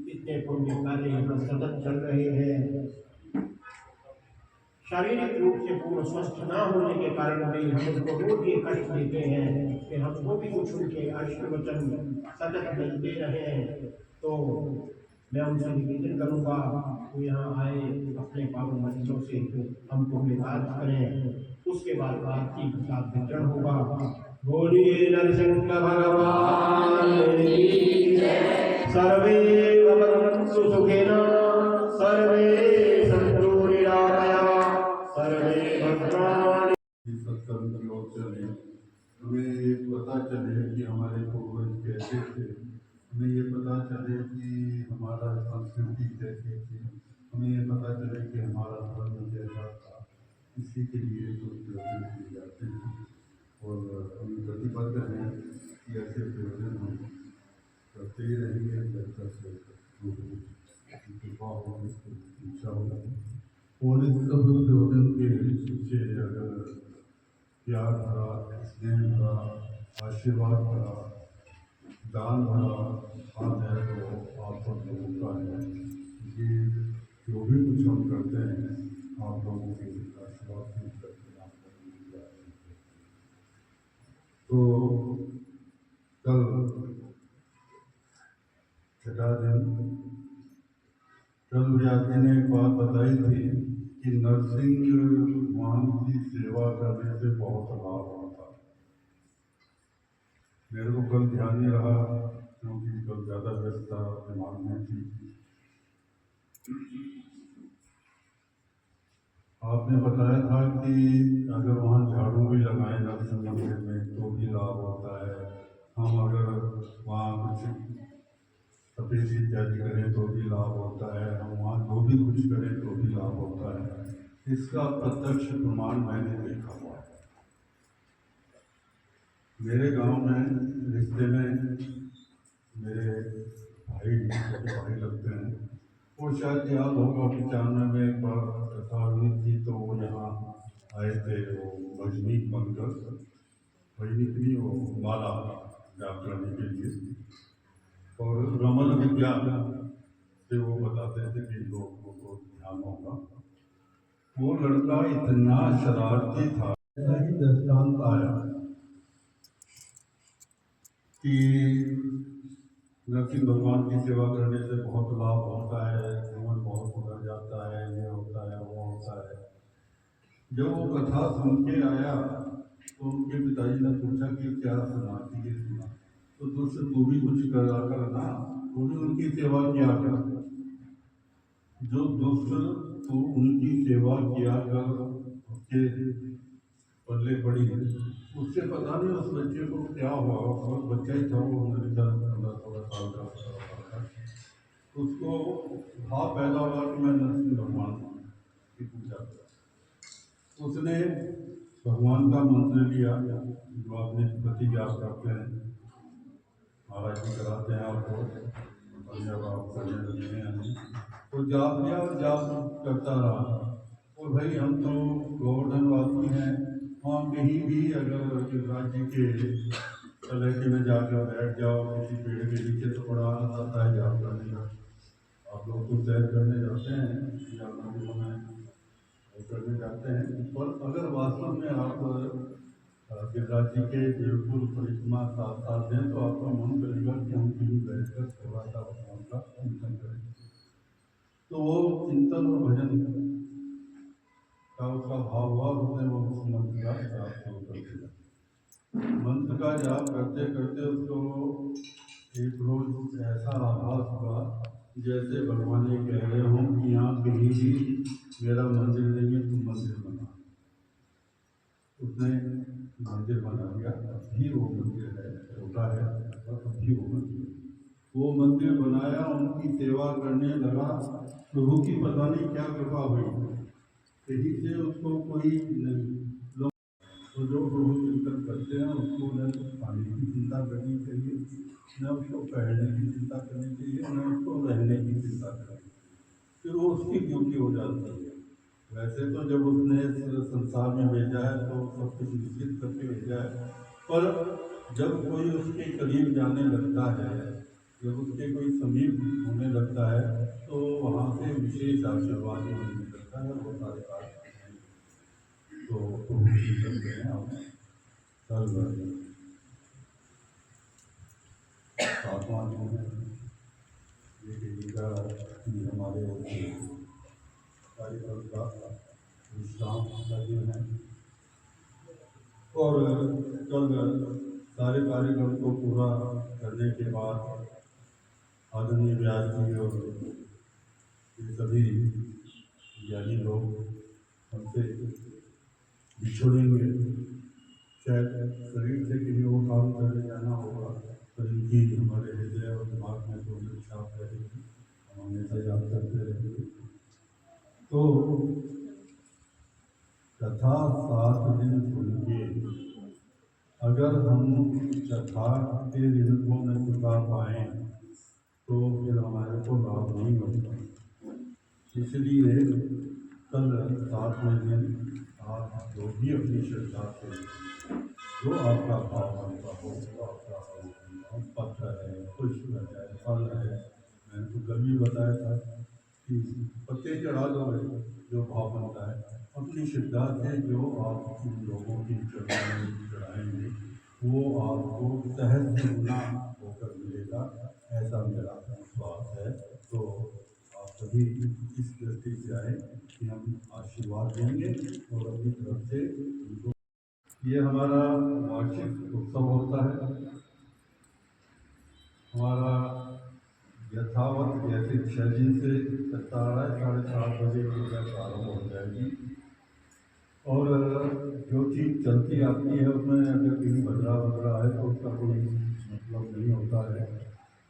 इतने पुण्य कार्य यहाँ सतत चल रहे हैं, शारीरिक रूप से पूर्ण स्वस्थ न होने के कारण भी हम उनको रोज ये कष्ट देते हैं कि हमको भी कुछ उनके आशीर्वचन सतत मिलते रहे। तो मैं उनसे निवेदन करूँगा वो यहाँ आए, अपने पावन मंचों से हमको विकास करें, उसके बाद आरती प्रसाद वितरण होगा। बोलिए नरसिंह भगवान की जय। सर्वे भवन्तु सुखिनः, सर्वे सन्तु निरामयाः, सर्वे भद्राणि। सत्संग की ओर चले, हमें ये पता चले कि हमारे पूर्वज कैसे थे, हमें ये पता चले कि हमारा संस्कृति कैसी थी, हमें ये पता चले कि हमारा धर्म कैसा था। इसी के लिए तो प्रयोजन किए जाते हैं और हम प्रतिबद्ध हैं कि ऐसे प्रयोजन हम करते ही रहेंगे जब तक कृपा हो, इच्छा हो। और इस सब प्रयोजन के पीछे अगर प्यार भरा, स्नेह भरा, आशीर्वाद भरा, दान भरा हाथ है तो आप सब लोगों का है कि जो भी कुछ हम करते हैं आप लोगों के आशीर्वाद से करते हैं। तो कल छठा दिन, कल व्यासी ने एक बात बताई थी कि नरसिंह मान की सेवा करने से बहुत लाभ होता है। मेरे को कल ध्यान नहीं रहा क्योंकि कल ज़्यादा व्यस्तता दिमाग में थी। आपने बताया था कि अगर वहाँ झाड़ू भी लगाए नरसिंह मंदिर में तो भी लाभ होता है, हम अगर वहाँ कुछ सफेद इत्यादि करें तो भी लाभ होता है, हम वहाँ जो भी कुछ करें तो भी लाभ होता है। इसका प्रत्यक्ष प्रमाण मैंने देखा हुआ है। मेरे गांव में रिश्ते में मेरे भाई लगते हैं, वो शायद याद होगा 95 में एक बार कथा हुई थी तो वो यहाँ आए थे, वो भजनीक बनकर, भजनीक नहीं वो माला जाप करने के लिए, और रमन विज्ञान से वो बताते थे कि लोगों को ध्यान होगा। वो लड़का इतना शरारती था ऐसा ही दृष्टांत आया कि नरसिंह भगवान की सेवा करने से बहुत लाभ होता है, जीवन बहुत सुधर जाता है, ये होता है, वो होता है। जब वो कथा सुन के आया तो उनके पिताजी ने पूछा कि क्या सुना, कि ये सुना, तो तुझसे तू भी कुछ करा कर ना, तू भी उनकी सेवा किया कर। जो दुष्ट तू उनकी सेवा किया कर, उसके पल्ले पड़ी, उससे पता नहीं उस बच्चे को क्या हुआ, और बच्चा ही था वो, मेरे ख्याल 15-16 साल का था। उसको भाव पैदा हुआ कि मैं नरसिंह भगवान की पूजा करूं। उसने भगवान का मंत्र लिया, जो आपने प्रति जाप करते हैं, महाराज जी कराते हैं आपको, और जब आप करने लगे हैं तो जाप लिया और जाप करता रहा। और भाई हम तो गोवर्धन वासी हैं, वहाँ कहीं भी अगर राज्य के तलहटी में जाकर बैठ जाओ किसी पेड़ के नीचे तो बड़ा आनंद आता है जाप करने का। आप लोग तो सैर करने जाते हैं या मंदिरों में वो करने जाते हैं, पर अगर वास्तव में आप गिरिराज जी के बिल्कुल परिक्रमा साथ साथ दें तो आपका मन करेगा कि हम कहीं बैठकर थोड़ा सा भगवान का चिंतन करें। तो वो चिंतन और भजन का उसका भाव हुआ, उसने वो उस मंत्र का जाप शुरू कर दिया। मंत्र का जाप करते करते उसको एक रोज ऐसा आभास हुआ जैसे भगवान ये कह रहे हों कि यहाँ कहीं भी मेरा मंदिर नहीं है, तुम मंदिर बना। उसने मंदिर बना दिया, अभी वो मंदिर है, छोटा है और अभी वो मंदिर, वो मंदिर बनाया, उनकी सेवा करने लगा। प्रभु की पता नहीं क्या कृपा हुई, कहीं से उसको कोई नहीं, तो जो प्रभु चिंतन करते हैं उसको न तो खाने की चिंता करनी चाहिए, न उसको पहनने की चिंता करनी चाहिए, न उसको रहने की चिंता करनी चाहिए, फिर वो उसकी ड्यूटी हो जाती है। वैसे तो जब उसने इस संसार में भेजा है तो सब कुछ निश्चित करके भेजा है, पर जब कोई उसके करीब जाने लगता है, जब उसके कोई समीप होने लगता है तो वहाँ से विशेष आशीर्वाद मिलने लगता है, वो सारे कार्य तो करते हैं हम कल सातवां दिन है, ये कहिएगा कि हमारे कार्यक्रम का विश्राम का दिन है। और कल सारे कार्यक्रम को पूरा करने के बाद आदरणीय व्यास जी और ये सभी ज्ञानी लोग हमसे बिछोड़ेंगे, शायद शरीर से किसी को काम करने जाना होगा, पर इनकी हमारे हृदय और दिमाग में तो छाप रहेगी, हम हमेशा याद करते रहेंगे। तो कथा 7 दिन सुन के अगर हम कथा के ऋण को न चुका पाए तो फिर हमारे को लाभ नहीं होता। इसलिए कल 7वें दिन आप जो भी अपनी श्रद्धा से जो आपका भाव बनता हो, आपका पत्र है, पुष्प है, फल है, मैंने तो कल भी बताया था कि पत्ते चढ़ा दो, जो भाव बनता है अपनी श्रद्धा से जो आप उन लोगों की चढ़ाएंगे वो आपको सहज गुना होकर मिलेगा, ऐसा मेरा विश्वास है। तो आप सभी इस दृष्टि से आए कि हम आशीर्वाद देंगे और अपनी तरफ से उनको। ये हमारा वार्षिक उत्सव होता है, हमारा यथावत जैसे 6 दिन से चलता आ रहा है, 7:30 बजे पूजा प्रारंभ हो जाएगी। और जो चीज़ चलती आती है उसमें अगर कहीं बदला है तो उसका कोई मतलब नहीं होता है,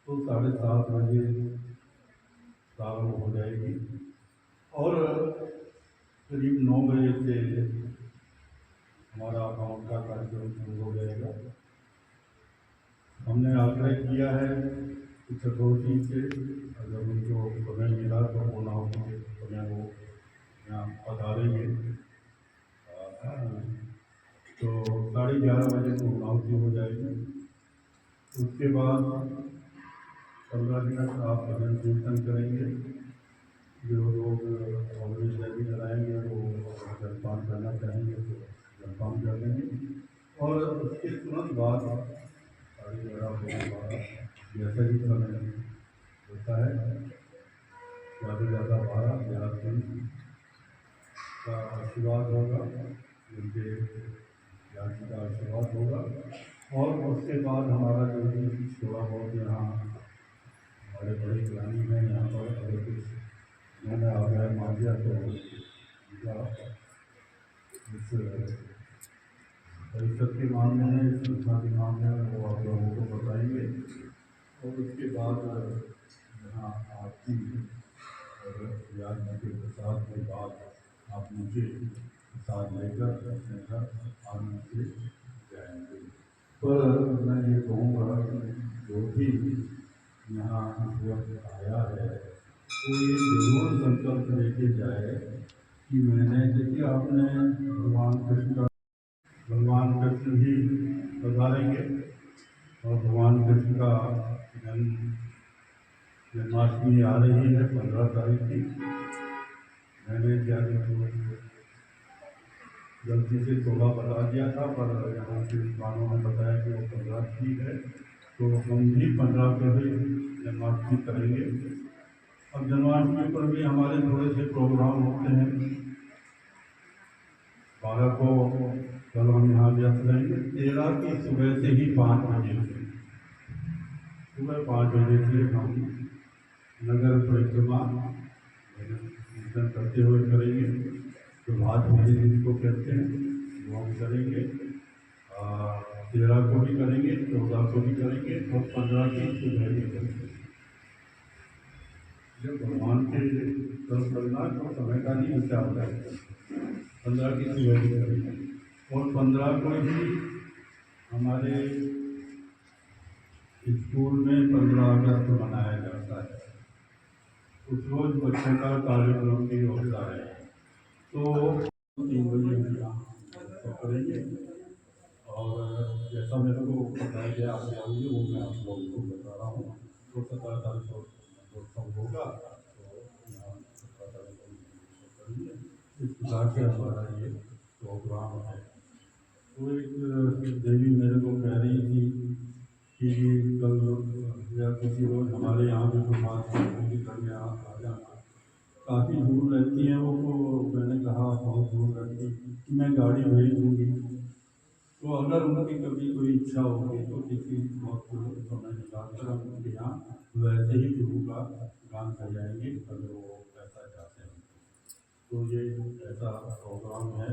तो 7:30 बजे प्रारंभ हो जाएगी और करीब 9 बजे से हमारा गाँव का कार्यक्रम शुरू हो जाएगा। हमने आग्रह किया है कि चतुर्थी से अगर उनको समय मिला तो पुनः के समय वो यहाँ पधारेंगे, तो 11:30 बजे पूर्णाहुति हो जाएगी। उसके बाद 15 मिनट आप भजन कीर्तन करेंगे, जो लोग ऑलरेडी जल्दी कराएंगे वो जलपान करना चाहेंगे तो जलपान कर लेंगे और उसके तुरंत बाद 11:30 जैसा ही समय होता है, ज़्यादा से ज़्यादा 12 दिन का आशीर्वाद होगा, उनके ज्ञान का आशीर्वाद होगा। और उसके बाद हमारा जो भी थोड़ा बहुत यहाँ बड़े बड़े ज्ञानी हैं यहाँ पर, अगर कुछ मैंने आग्रह मान दिया तो उनका इस परिषद के मामले में, इस संस्था के मामले में वो आप लोगों को बताएंगे। और उसके बाद यहाँ आरती और ज्ञान के प्रसाद के बाद आप मुझे प्रसाद लेकर अपने घर आनंद से जाएंगे। पर मैं ये कहूँगा जो भी यहाँ इस वक्त आया है तो ये जरूर संकल्प लेके जाए कि मैंने, देखिए आपने भगवान कृष्ण भी पधारेंगे और भगवान कृष्ण का जन्माष्टमी आ रही है 15 तारीख की। मैंने गलती से 16 बता दिया था, पर यहाँ के विद्वानों ने बताया कि वो 15 ठीक है, तो हम भी 15 को ही जन्माष्टमी करेंगे। अब जन्माष्टमी पर भी हमारे थोड़े से प्रोग्राम होते हैं। 12 को कल हम यहाँ व्यस्त रहेंगे। 13 की सुबह से ही 5 बजे से, सुबह 5 बजे से हम नगर परिक्रमा कीर्तन करते हुए करेंगे। प्रभात फेरी जिसको कहते हैं वो हम करेंगे। 13 को भी करेंगे, 14 को भी करेंगे और 15 की सुबह भी करेंगे। जब भगवान के तरफ करना तो समय का नहीं विचार है। 15 की सुबह भी करेंगे और 15 को ही हमारे स्कूल में 15 अगस्त मनाया जाता है। उस रोज बच्चों का कार्यक्रम भी होता है, तो 3 बजे हम यहाँ करेंगे। और जैसा मेरे को बताया गया आगे वो मैं आप लोगों को बता रहा हूँ। तो 17 तारीख को उत्सव होगा, तो यहाँ 17 तारीख को करेंगे। इस प्रकार से हमारा ये प्रोग्राम है। तो एक देवी मेरे को कह रही थी कि कल या किसी रोज हमारे यहाँ भी प्रभात फेरी करने आ जाना। काफ़ी दूर रहती हैं वो, तो मैंने कहा बहुत दूर रहती कि मैं गाड़ी भेज दूँगी, तो अगर उनकी कभी कोई इच्छा होगी तो किसी बहुत समय निकालकर हम उनके यहाँ वैसे ही गुरु का गान कर जाएंगे अगर वो ऐसा चाहते हैं। तो ये ऐसा प्रोग्राम है।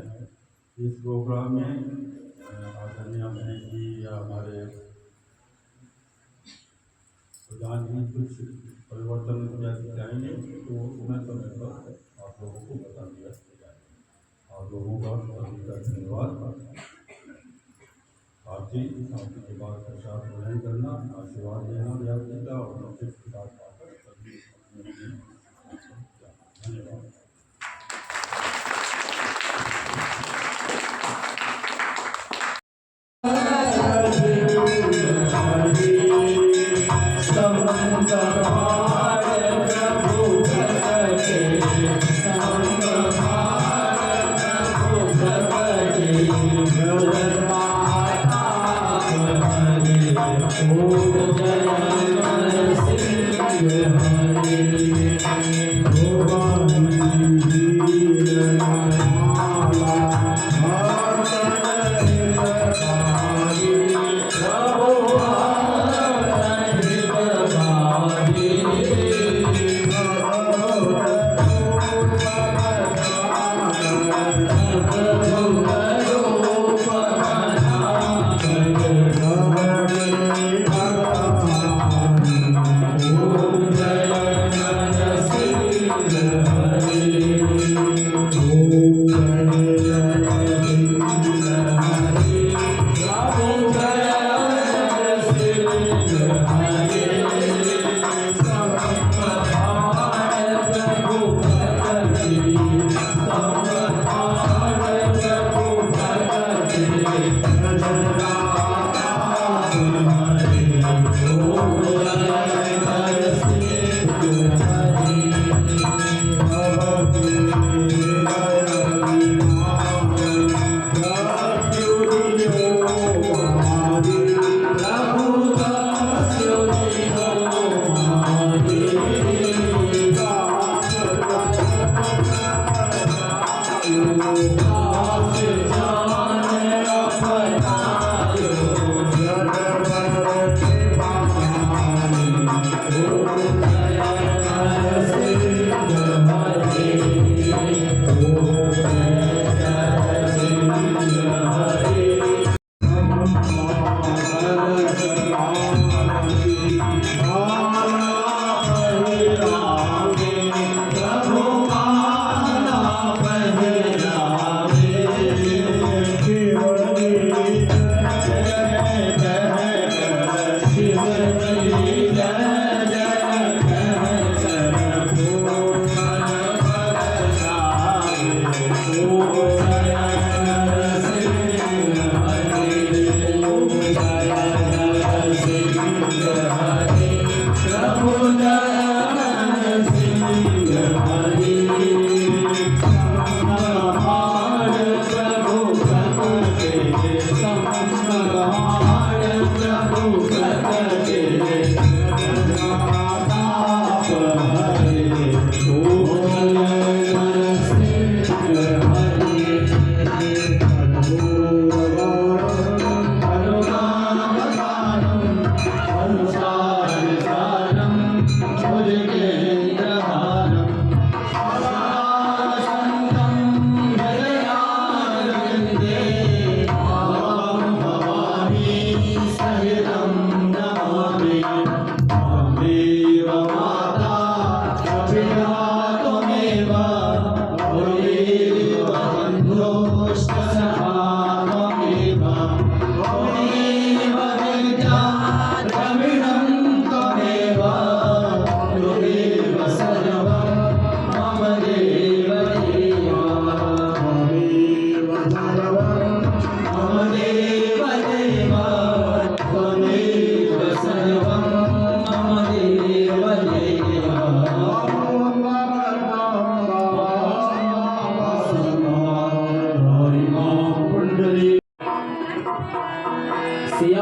इस प्रोग्राम में आदरणीय बहन जी या हमारे प्रधान जी कुछ परिवर्तन चाहेंगे तो समय समय पर आप लोगों को बता दिया जाएगा। आप लोगों का सभी का धन्यवाद। आरती के बाद प्रसाद ग्रहण करना, आशीर्वाद लेना व्याप्ति का और नौकरी की बात पाकर सभी धन्यवाद।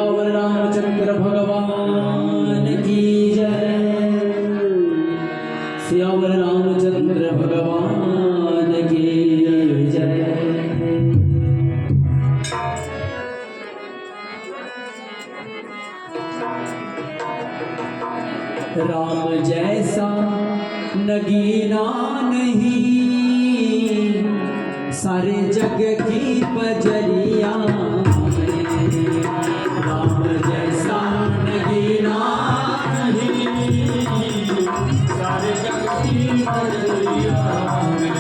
सियावर रामचंद्र भगवान की जय। सियावर रामचंद्र भगवान की जय। राम जैसा नगीना नहीं सारे जग की बजरिया में। राम जैसा नगीना नहीं सारे जग की बजरिया में।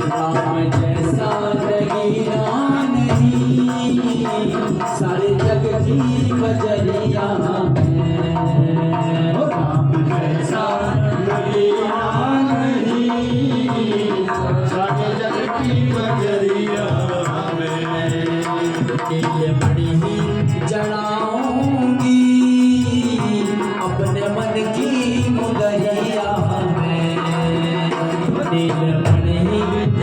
राम जैसा नगीना नहीं सारे जग की बजरिया में। राम जैसा नगीना नहीं सारे जग की बजरिया में। नीलमणि जलाऊंगी अपने मन की मुदरिया में। नीलमणि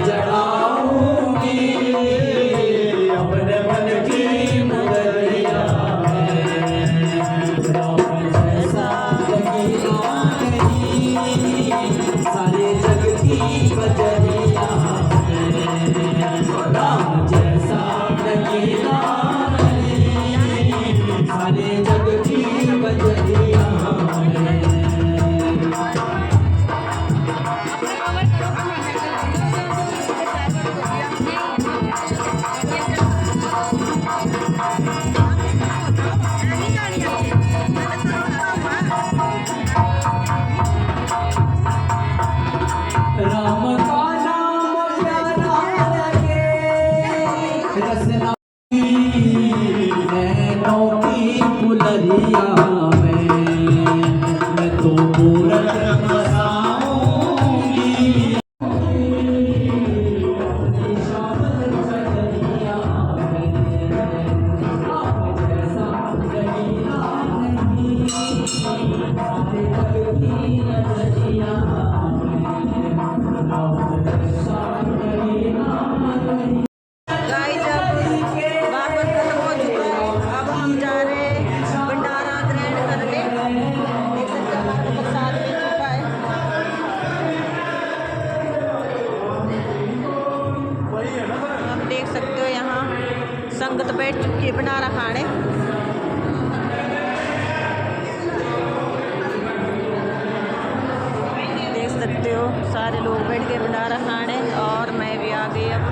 जलाऊंगी अपने मन की मुदरिया में। राम जैसा नगीना नहीं सारे जग की बजरिया में। राम जैसा नगीना नहीं सारे जग की बजरिया में। राम का नाम प्यारा लगे रसना नैनों की फुलरिया में। मैं तो मूरत बसाऊंगी अपनी शामल बजरिया में। राम जैसा नगीना नहीं सारे जग की बजरिया में। राम जैसा नगीना नहीं। गाइस अब भागवत खत्म हो चुका है। अब हम जा रहे हैं भंडारा ग्रहण करने। देख सकते हो हमारे प्रसाद मिल चुका है। आप देख सकते हो यहाँ संगत बैठ चुकी है भंडारा खाने। देख सकते हो सारे लोग बैठ के भंडारा खाने और मैं भी आ गई अब।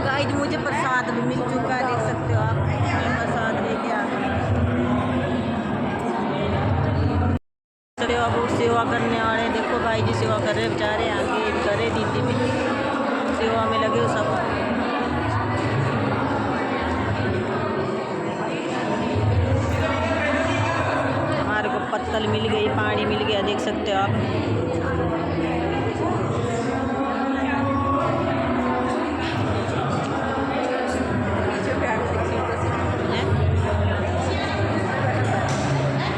गाइस मुझे प्रसाद भी मिल चुका है, देख सकते हो आप। मैं प्रसाद लेके आ गई। चलो अब वो सेवा करने वाले देखो भाई जी सेवा कर रहे बेचारे, आगे करे दीदी भी सेवा में लगे हो सब। हमारे को पत्तल मिल गई, पानी मिल गया, देख सकते हो आप।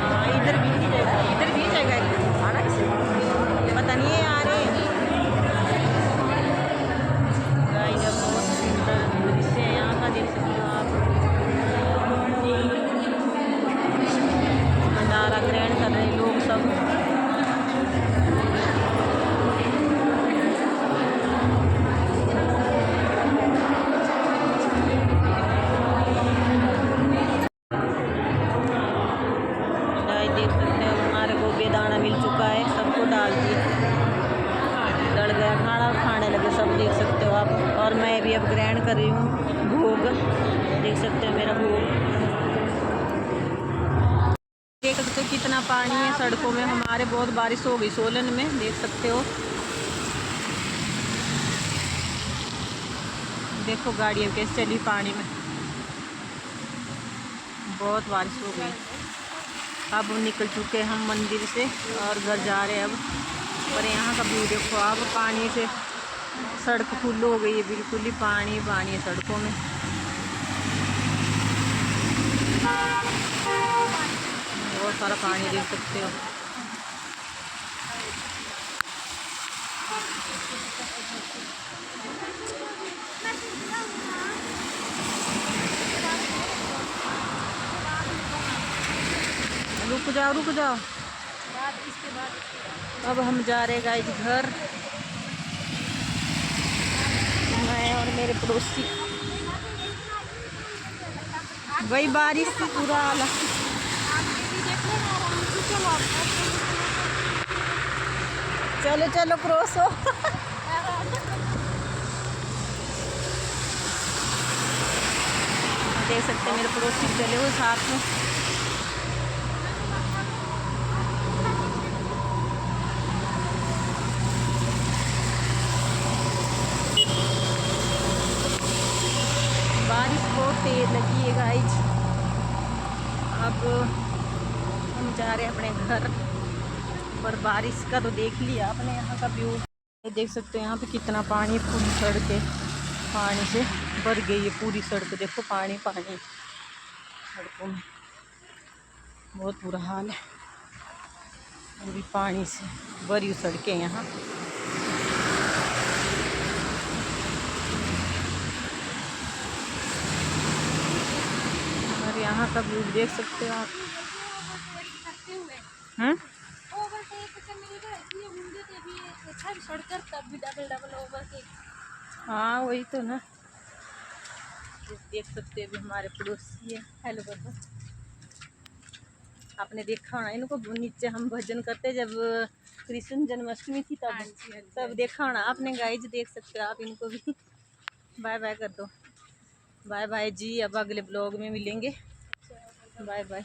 हाँ, इधर भी जाएगा पता नहीं है यार। गाइस अब बहुत सुंदर दृश्य है यहाँ का, देख सकते हो आप। भंडारा ग्रहण कर रहे लोग सब। गाइस देख सकते हो हमारे को बेदाना मिल चुका है, सबको डाल दिया, डल गया खाना, खाने लगे सब, देख सकते हो आप। और मैं भी अब ग्रहण कर रही हूँ भोग, देख सकते हो मेरा भोग। देख सकते हो कितना पानी है सड़कों में, हमारे बहुत बारिश हो गई सोलन में, देख सकते हो। देखो गाड़ियाँ कैसे चली पानी में, बहुत बारिश हो गई। अब निकल चुके हम मंदिर से और घर जा रहे हैं अब। पर यहाँ का व्यू देखो आप, पानी से सड़क फुल हो गई है, बिल्कुल ही पानी पानी है सड़कों में। बहुत सारा पानी देख सकते हो। रुक जाओ। अब हम जा रहे गाइस घर, मैं और मेरे पड़ोसी। वही बारिश से पूरा आला। चलो चलो क्रॉस हो। देख सकते हैं मेरे पड़ोसी चले हुए साथ में। बारिश बहुत तेज लगी है गाइस। अब हम जा रहे हैं अपने घर पर। बारिश का तो देख लिया आपने यहाँ का व्यू। देख सकते हैं यहाँ पे कितना पानी, पूरी सड़कें पानी से भर गई है। पूरी सड़क देखो पानी पानी, सड़कों में बहुत बुरा हाल है। पूरी पानी से भरी सड़कें यहाँ। और यहाँ का व्यू देख सकते हो आप। हाँ वही तो ना, देख सकते हैं हमारे पड़ोसी है। हेलो बाबा, आपने देखा होना इनको नीचे हम भजन करते जब कृष्ण जन्माष्टमी थी तब देखा होना आपने गाइज। देख सकते हो आप इनको भी। बाय बाय कर दो। बाय बाय जी, अब अगले ब्लॉग में मिलेंगे। Bye bye.